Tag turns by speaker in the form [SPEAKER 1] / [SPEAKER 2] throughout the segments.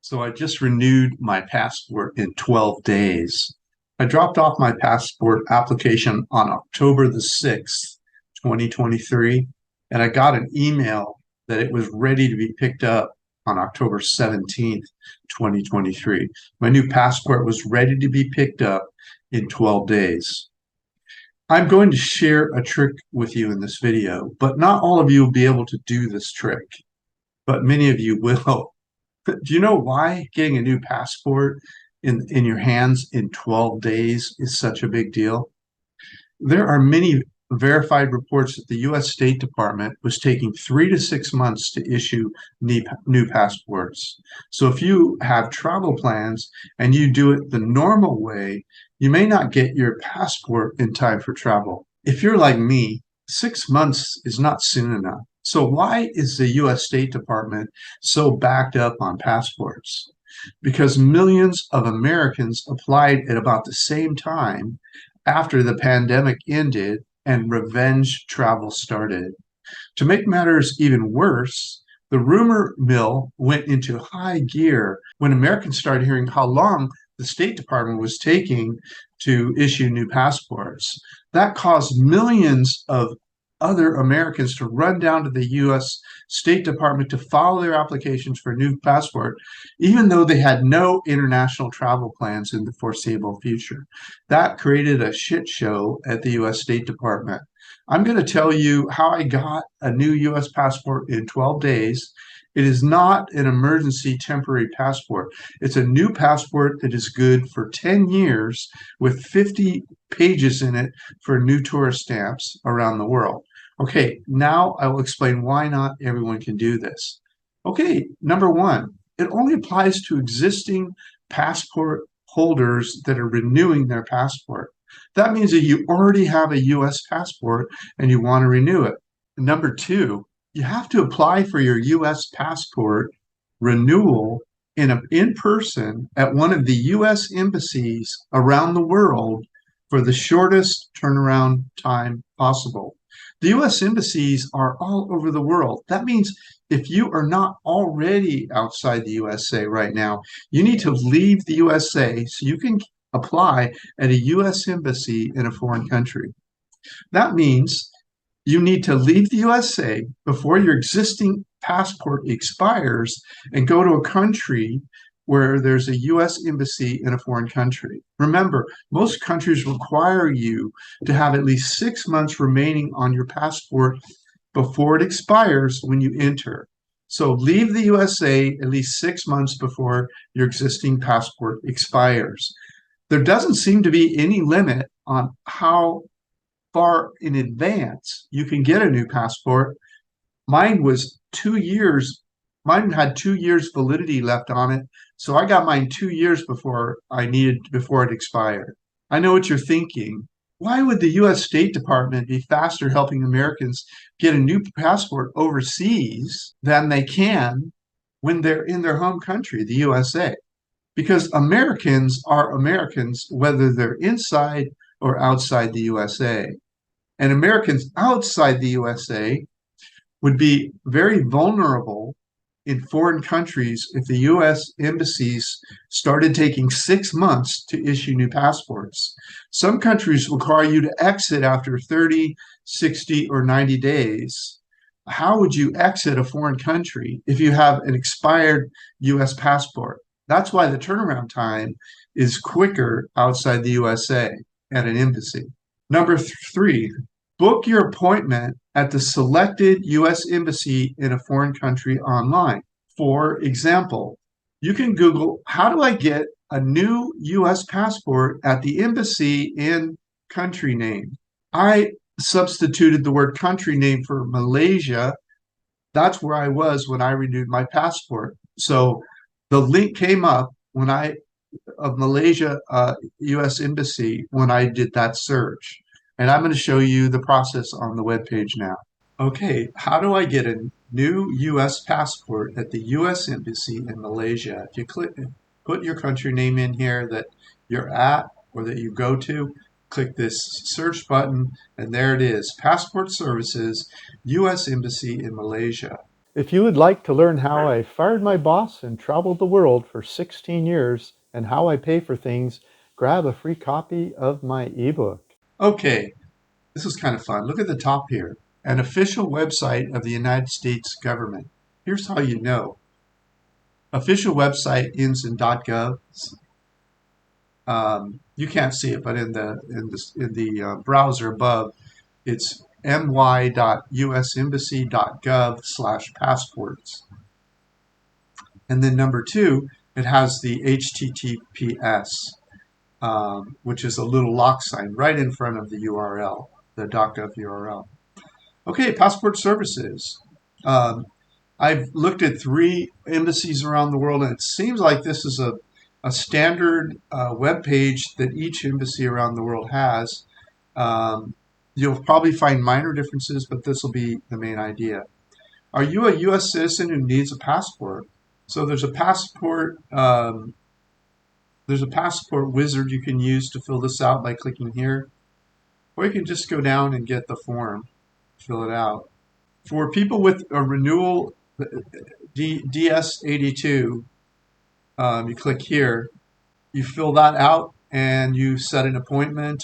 [SPEAKER 1] So I just renewed my passport in 12 days. I dropped off my passport application on October the 6th, 2023, and I got an email that it was ready to be picked up on October 17th, 2023. My new passport was ready to be picked up in 12 days. I'm going to share a trick with you in this video, but not all of you will be able to do this trick, but many of you will. Do you know why getting a new passport in your hands in 12 days is such a big deal? There are many verified reports that the U.S. State Department was taking 3 to 6 months to issue new passports. So if you have travel plans and you do it the normal way, you may not get your passport in time for travel. If you're like me, 6 months is not soon enough. So why is the U.S. State Department so backed up on passports? Because millions of Americans applied at about the same time after the pandemic ended and revenge travel started. To make matters even worse, the rumor mill went into high gear when Americans started hearing how long the State Department was taking to issue new passports. That caused millions of other Americans to run down to the U.S. State Department to file their applications for a new passport, even though they had no international travel plans in the foreseeable future. That created a shit show at the U.S. State Department. I'm going to tell you how I got a new U.S. passport in 12 days. It is not an emergency temporary passport. It's a new passport that is good for 10 years with 50 pages in it for new tourist stamps around the world. Okay, now I will explain why not everyone can do this. Okay, number one, it only applies to existing passport holders that are renewing their passport. That means that you already have a U.S. passport and you want to renew it. Number two, you have to apply for your U.S. passport renewal in person at one of the U.S. embassies around the world for the shortest turnaround time possible. The U.S. embassies are all over the world. That means if you are not already outside the USA right now, you need to leave the USA so you can apply at a U.S. embassy in a foreign country. That means you need to leave the USA before your existing passport expires and go to a country where there's a U.S. embassy in a foreign country. Remember, most countries require you to have at least 6 months remaining on your passport before it expires when you enter. So leave the USA at least 6 months before your existing passport expires. There doesn't seem to be any limit on how far in advance you can get a new passport. Mine was 2 years. Mine had 2 years validity left on it. So I got mine 2 years before it expired. I know what you're thinking. Why would the U.S. State Department be faster helping Americans get a new passport overseas than they can when they're in their home country, the USA? Because Americans are Americans whether they're inside or outside the USA. And Americans outside the USA would be very vulnerable in foreign countries if the U.S. embassies started taking 6 months to issue new passports. Some countries require you to exit after 30, 60, or 90 days. How would you exit a foreign country if you have an expired U.S. passport? That's why the turnaround time is quicker outside the USA at an embassy. Number three, book your appointment at the selected U.S. embassy in a foreign country online. For example, you can Google, how do I get a new U.S. passport at the embassy in country name? I substituted the word country name for Malaysia. That's where I was when I renewed my passport. So the link came up of Malaysia U.S. Embassy when I did that search. And I'm going to show you the process on the webpage now. Okay, how do I get a new U.S. passport at the U.S. Embassy in Malaysia? If you put your country name in here that you're at or that you go to, click this search button, and there it is, Passport Services, U.S. Embassy in Malaysia.
[SPEAKER 2] If you would like to learn how I fired my boss and traveled the world for 16 years and how I pay for things, grab a free copy of my ebook.
[SPEAKER 1] Okay, this is kind of fun. Look at the top here. An official website of the United States government. Here's how you know. Official website ends in .gov. You can't see it, but in the browser above, it's my.usembassy.gov/passports. And then number two, it has the HTTPS, which is a little lock sign right in front of the URL, the .gov URL. Okay, passport services. I've looked at 3 embassies around the world, and it seems like this is a standard web page that each embassy around the world has. You'll probably find minor differences, but this will be the main idea. Are you a U.S. citizen who needs a passport? So there's a passport wizard you can use to fill this out by clicking here, or you can just go down and get the form, fill it out. For people with a renewal DS82, you click here, you fill that out, and you set an appointment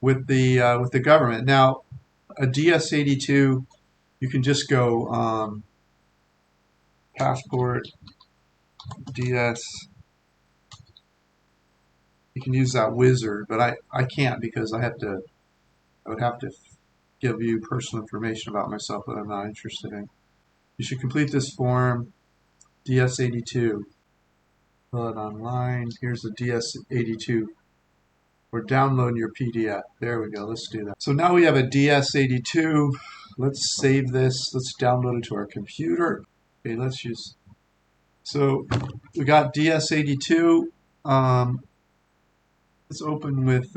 [SPEAKER 1] with the government. Now, a DS82, you can just go passport DS. You can use that wizard, but I can't because I would have to give you personal information about myself that I'm not interested in. You should complete this form, DS82. Fill it online. Here's the DS82. We're downloading your PDF. There we go. Let's do that. So now we have a DS82. Let's save this. Let's download it to our computer. Okay, let's use. So we got DS82. Let's open with.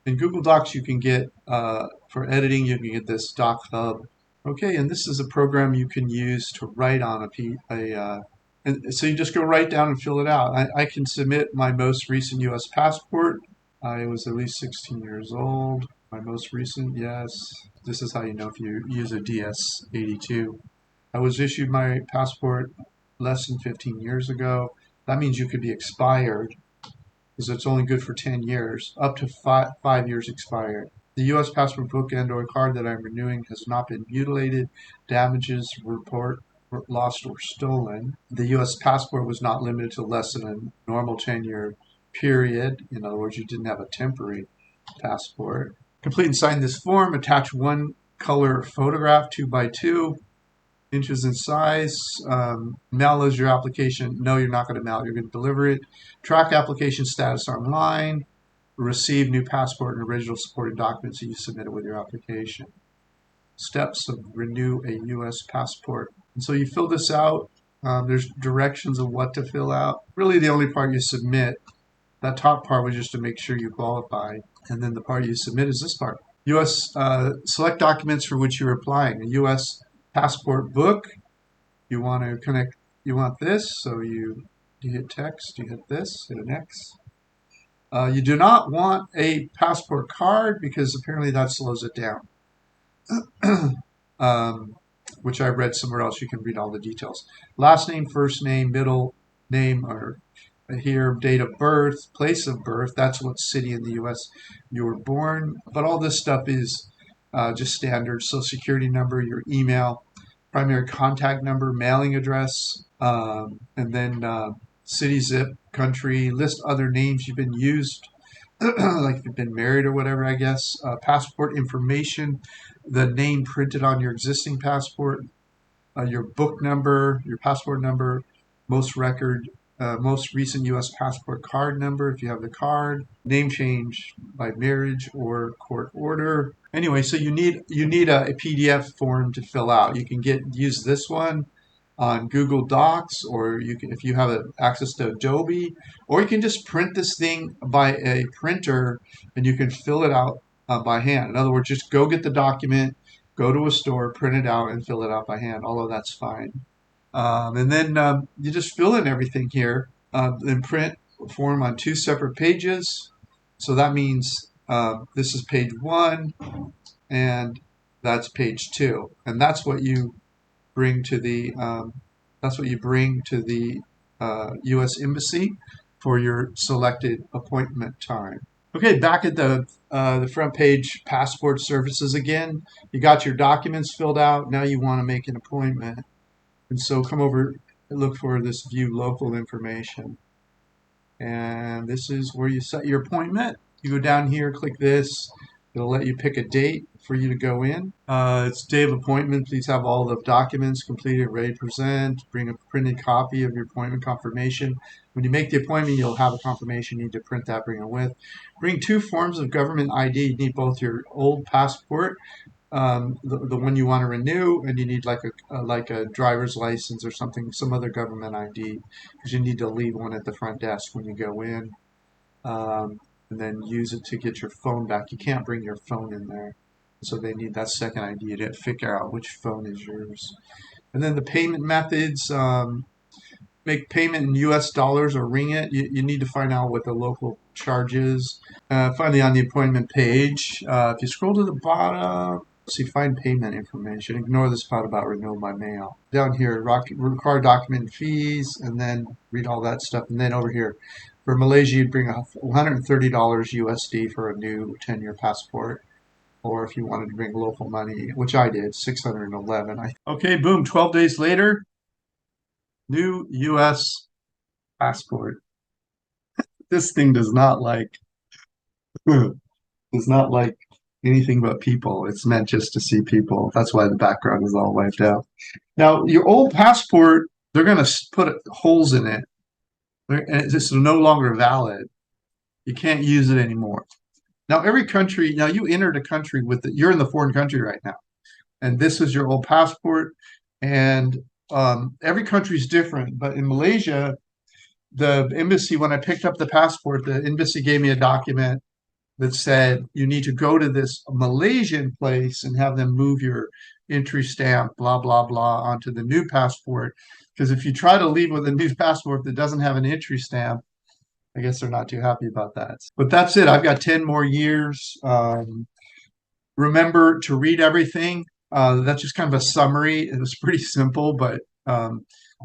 [SPEAKER 1] In Google Docs, you can get, for editing, you can get this DocHub. Okay, and this is a program you can use to write on and so you just go right down and fill it out. I can submit my most recent U.S. passport. I was at least 16 years old. My most recent, yes. This is how you know if you use a DS82. I was issued my passport less than 15 years ago. That means you could be expired, because it's only good for 10 years, up to 5 years expired. The U.S. passport book and/or card that I'm renewing has not been mutilated, damages, report, lost, or stolen. The U.S. passport was not limited to less than a normal 10-year period. In other words, you didn't have a temporary passport. Complete and sign this form. Attach one color photograph, 2 by 2 inches in size. Mail as your application. No, you're not going to mail it. You're going to deliver it. Track application status online. Receive new passport and original supporting documents that you submitted with your application. Steps of renew a U.S. passport. And so you fill this out. There's directions of what to fill out. Really, the only part you submit, that top part was just to make sure you qualify. And then the part you submit is this part. U.S. Select documents for which you're applying. A U.S. passport book. You want to connect. You want this, so you hit text. You hit this. Hit an X. You do not want a passport card because apparently that slows it down. Which I read somewhere else. You can read all the details. Last name, first name, middle name, or here, date of birth, place of birth. That's what city in the U.S. you were born. But all this stuff is just standard. Social security number, your email, primary contact number, mailing address, and then city, zip, country, list other names you've been used, like if you've been married or whatever, I guess. Passport information, the name printed on your existing passport, your book number, your passport number, most recent U.S. passport card number if you have the card, name change by marriage or court order. Anyway, so you need a PDF form to fill out. You can use this one on Google Docs, or you can, if you have access to Adobe, or you can just print this thing by a printer and you can fill it out by hand. In other words, just go get the document, go to a store, print it out, and fill it out by hand. All of that's fine. And then you just fill in everything here, and print a form on 2 separate pages. So that means this is page 1, and That's page 2, and that's what you bring to the U.S. Embassy for your selected appointment time. Okay, back at the front page, passport services again. You got your documents filled out. Now you want to make an appointment, and so come over and look for this view local information, and this is where you set your appointment. You go down here, click this. It'll let you pick a date for you to go in. It's day of appointment. Please have all the documents completed, ready to present. Bring a printed copy of your appointment confirmation. When you make the appointment, you'll have a confirmation. You need to print that, bring it with. Bring 2 forms of government ID. You need both your old passport, the one you want to renew, and you need like a driver's license or something, some other government ID, because you need to leave one at the front desk when you go in. And then use it to get your phone back. You can't bring your phone in there. So they need that second ID to figure out which phone is yours. And then the payment methods, make payment in US dollars or ringgit. You need to find out what the local charge is. Finally, on the appointment page, if you scroll to the bottom, see find payment information. Ignore this part about renewal by mail. Down here, require document fees, and then read all that stuff. And then over here, for Malaysia, you'd bring $130 USD for a new 10-year passport. Or if you wanted to bring local money, which I did, 611. Okay, boom, 12 days later, new US passport. This thing does not like anything but people. It's meant just to see people. That's why the background is all wiped out. Now, your old passport, they're going to put holes in it. And it's no longer valid. You can't use it anymore. Now, every country, now you entered a country you're in the foreign country right now, and this is your old passport, and every country is different. But in Malaysia, the embassy, when I picked up the passport, the embassy gave me a document that said you need to go to this Malaysian place and have them move your entry stamp, blah, blah, blah, onto the new passport. Because if you try to leave with a new passport that doesn't have an entry stamp, I guess they're not too happy about that. But that's it. I've got 10 more years. Remember to read everything. That's just kind of a summary. It was pretty simple, but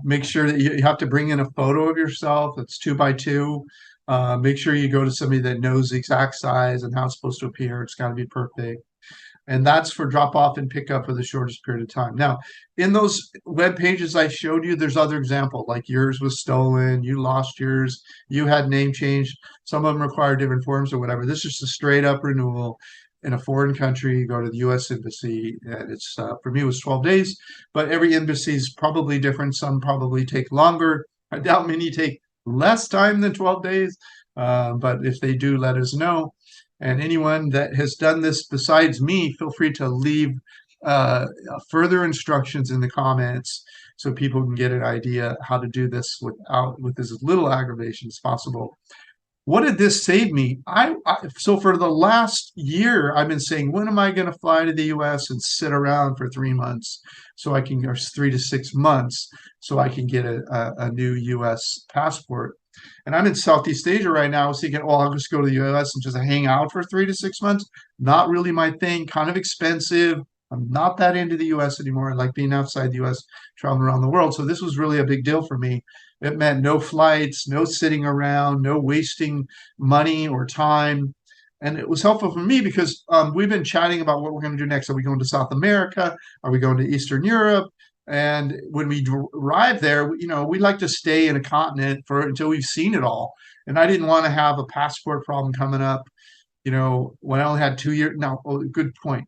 [SPEAKER 1] make sure that you have to bring in a photo of yourself. It's 2 by 2. Make sure you go to somebody that knows the exact size and how it's supposed to appear. It's got to be perfect. And that's for drop off and pick up for the shortest period of time. Now, in those web pages I showed you, there's other examples, like yours was stolen, you lost yours, you had name changed. Some of them require different forms or whatever. This is just a straight up renewal in a foreign country. You go to the U.S. Embassy, and it's for me it was 12 days, but every embassy is probably different. Some probably take longer. I doubt many take less time than 12 days, but if they do, let us know. And anyone that has done this besides me, feel free to leave further instructions in the comments so people can get an idea how to do this with as little aggravation as possible. What did this save me? So for the last year, I've been saying, when am I going to fly to the U.S. and sit around for 3 months so I can, or 3 to 6 months, so I can get a new U.S. passport? And I'm in Southeast Asia right now. I was thinking, I'll just go to the U.S. and just hang out for 3 to 6 months. Not really my thing. Kind of expensive. I'm not that into the U.S. anymore. I like being outside the U.S., traveling around the world. So this was really a big deal for me. It meant no flights, no sitting around, no wasting money or time. And it was helpful for me because we've been chatting about what we're going to do next. Are we going to South America? Are we going to Eastern Europe? And when we arrive there, we like to stay in a continent until we've seen it all. And I didn't want to have a passport problem coming up, when I only had 2 years. Now, good point.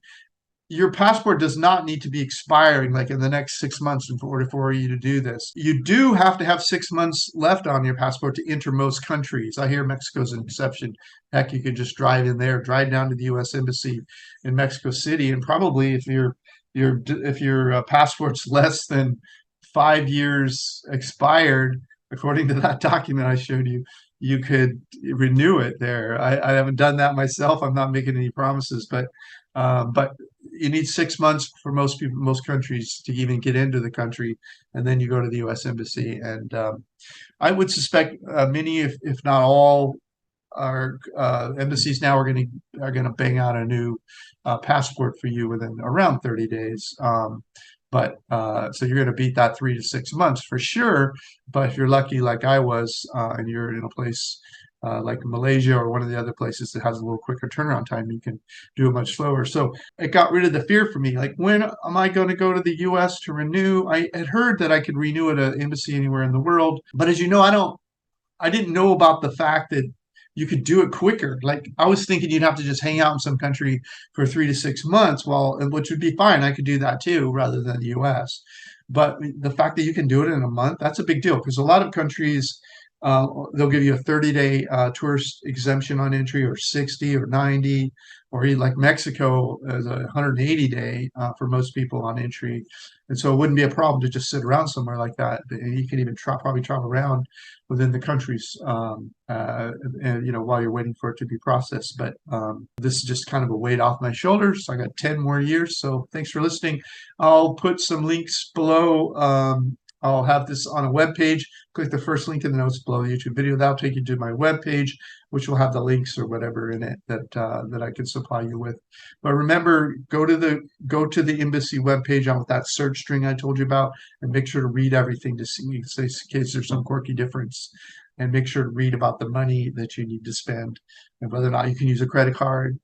[SPEAKER 1] Your passport does not need to be expiring like in the next 6 months in order for you to do this. You do have to have 6 months left on your passport to enter most countries. I hear Mexico's an exception. Heck, you could just drive in there, drive down to the U.S. Embassy in Mexico City, and probably if your passport's less than 5 years expired, according to that document I showed you, you could renew it there. I haven't done that myself. I'm not making any promises, but you need 6 months for most people, most countries to even get into the country, and then you go to the U.S. Embassy. And I would suspect many, if not all, embassies now are going to bang out a new passport for you within around 30 days. So you're going to beat that 3 to 6 months for sure. But if you're lucky, like I was, and you're in a place like Malaysia or one of the other places that has a little quicker turnaround time, you can do it much slower. So it got rid of the fear for me. Like, when am I going to go to the US to renew? I had heard that I could renew at an embassy anywhere in the world. But as you know, I didn't know about the fact that you could do it quicker. Like, I was thinking you'd have to just hang out in some country for 3 to 6 months, which would be fine. I could do that too, rather than the US. But the fact that you can do it in a month, that's a big deal, because a lot of countries, they'll give you a 30-day tourist exemption on entry, or 60 or 90, or even like Mexico is a 180-day for most people on entry. And so it wouldn't be a problem to just sit around somewhere like that. And you can even probably travel around within the countries, and while you're waiting for it to be processed. But this is just kind of a weight off my shoulders. I got 10 more years. So thanks for listening. I'll put some links below. I'll have this on a web page. Click the first link in the notes below the YouTube video. That'll take you to my web page, which will have the links or whatever in it that I can supply you with. But remember, go to the embassy web page on that search string I told you about, and make sure to read everything to see in case there's some quirky difference. And make sure to read about the money that you need to spend and whether or not you can use a credit card.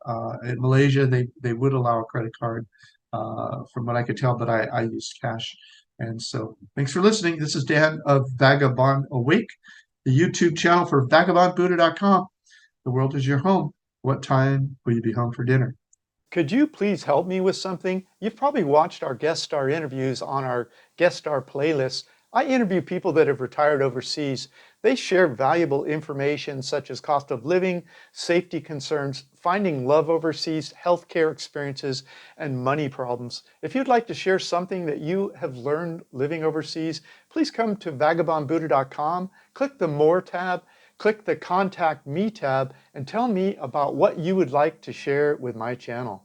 [SPEAKER 1] In Malaysia, they would allow a credit card, from what I could tell, but I used cash. And so thanks for listening. This is Dan of Vagabond Awake, the YouTube channel for vagabondbuddha.com. The world is your home. What time will you be home for dinner?
[SPEAKER 2] Could you please help me with something? You've probably watched our guest star interviews on our guest star playlist. I interview people that have retired overseas. They share valuable information such as cost of living, safety concerns, finding love overseas, healthcare experiences, and money problems. If you'd like to share something that you have learned living overseas, please come to vagabondbuddha.com, click the More tab, click the Contact Me tab, and tell me about what you would like to share with my channel.